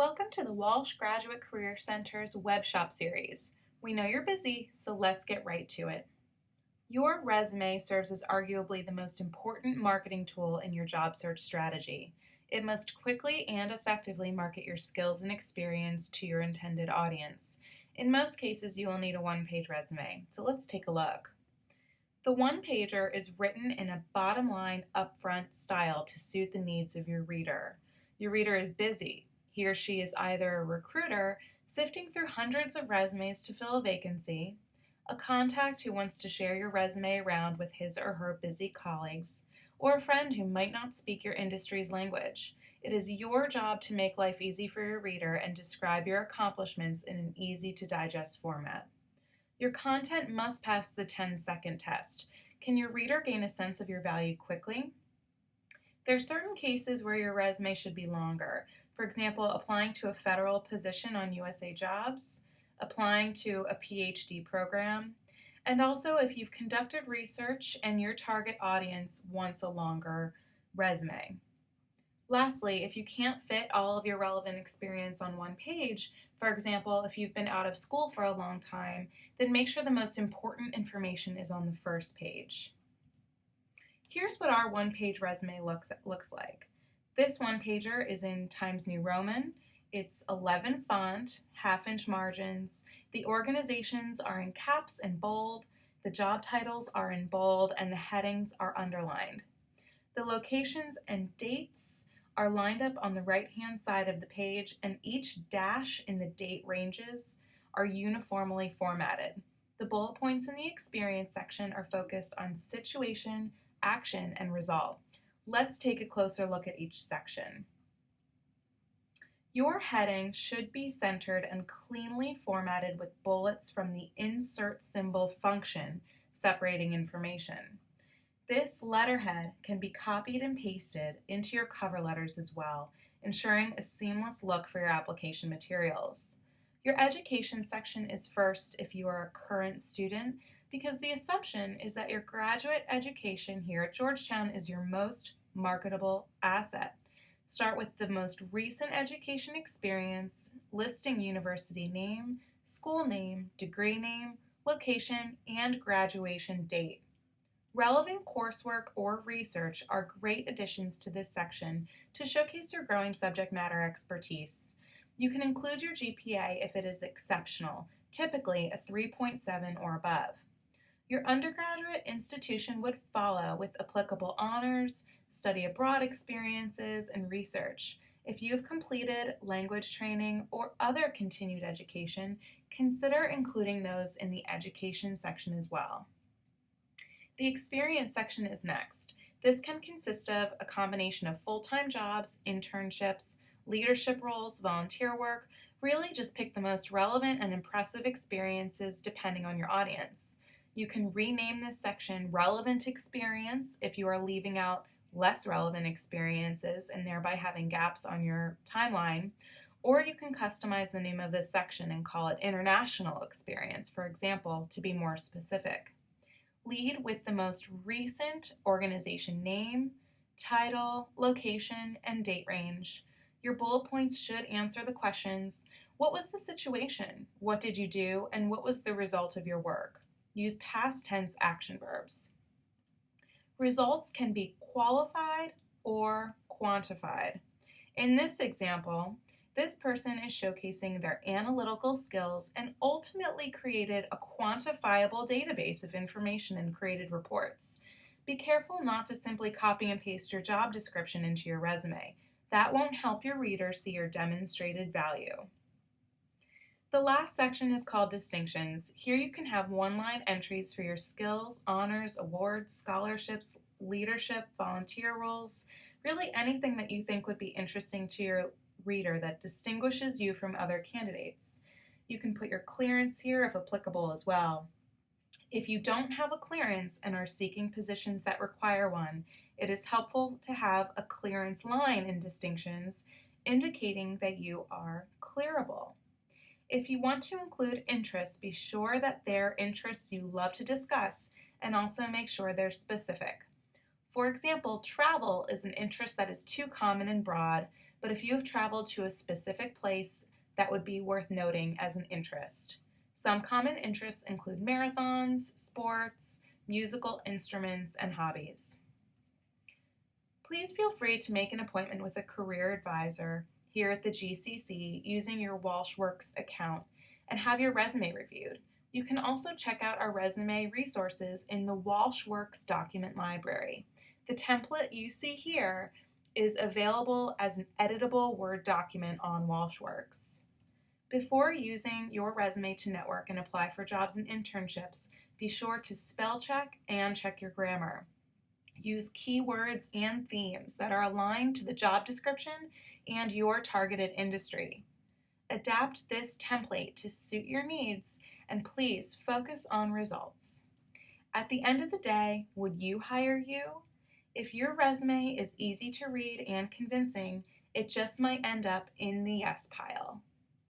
Welcome to the Walsh Graduate Career Center's Webshop series. We know you're busy, so let's get right to it. Your resume serves as arguably the most important marketing tool in your job search strategy. It must quickly and effectively market your skills and experience to your intended audience. In most cases, you will need a one-page resume, so let's take a look. The one-pager is written in a bottom-line, upfront style to suit the needs of your reader. Your reader is busy. He or she is either a recruiter sifting through hundreds of resumes to fill a vacancy, a contact who wants to share your resume around with his or her busy colleagues, or a friend who might not speak your industry's language. It is your job to make life easy for your reader and describe your accomplishments in an easy-to-digest format. Your content must pass the 10-second test. Can your reader gain a sense of your value quickly? There are certain cases where your resume should be longer. For example, applying to a federal position on USA Jobs, applying to a PhD program, and also if you've conducted research and your target audience wants a longer resume. Lastly, if you can't fit all of your relevant experience on one page, for example, if you've been out of school for a long time, then make sure the most important information is on the first page. Here's what our one-page resume looks like. This one-pager is in Times New Roman. It's 11 font, half-inch margins. The organizations are in caps and bold. The job titles are in bold, and the headings are underlined. The locations and dates are lined up on the right-hand side of the page, and each dash in the date ranges are uniformly formatted. The bullet points in the experience section are focused on situation, action, and result. Let's take a closer look at each section. Your heading should be centered and cleanly formatted with bullets from the insert symbol function separating information. This letterhead can be copied and pasted into your cover letters as well, ensuring a seamless look for your application materials. Your education section is first if you are a current student, because the assumption is that your graduate education here at Georgetown is your most marketable asset. Start with the most recent education experience, listing university name, school name, degree name, location, and graduation date. Relevant coursework or research are great additions to this section to showcase your growing subject matter expertise. You can include your GPA if it is exceptional, typically a 3.7 or above. Your undergraduate institution would follow with applicable honors, study abroad experiences, and research. If you've completed language training or other continued education, consider including those in the education section as well. The experience section is next. This can consist of a combination of full-time jobs, internships, leadership roles, volunteer work. Really just pick the most relevant and impressive experiences depending on your audience. You can rename this section Relevant Experience if you are leaving out less relevant experiences and thereby having gaps on your timeline, or you can customize the name of this section and call it International Experience, for example, to be more specific. Lead with the most recent organization name, title, location, and date range. Your bullet points should answer the questions: what was the situation? What did you do? And what was the result of your work? Use past tense action verbs. Results can be qualified or quantified. In this example, this person is showcasing their analytical skills and ultimately created a quantifiable database of information and created reports. Be careful not to simply copy and paste your job description into your resume. That won't help your reader see your demonstrated value. The last section is called Distinctions. Here you can have one-line entries for your skills, honors, awards, scholarships, leadership, volunteer roles, really anything that you think would be interesting to your reader that distinguishes you from other candidates. You can put your clearance here if applicable as well. If you don't have a clearance and are seeking positions that require one, it is helpful to have a clearance line in distinctions indicating that you are clearable. If you want to include interests, be sure that they're interests you love to discuss and also make sure they're specific. For example, travel is an interest that is too common and broad but if you have traveled to a specific place, that would be worth noting as an interest. Some common interests include marathons, sports, musical instruments, and hobbies. Please feel free to make an appointment with a career advisor here at the GCC using your WalshWorks account and have your resume reviewed. You can also check out our resume resources in the WalshWorks document library. The template you see here is available as an editable Word document on WalshWorks. Before using your resume to network and apply for jobs and internships, be sure to spell check and check your grammar. Use keywords and themes that are aligned to the job description and your targeted industry. Adapt this template to suit your needs and please focus on results. At the end of the day, would you hire you? If your resume is easy to read and convincing, it just might end up in the yes pile.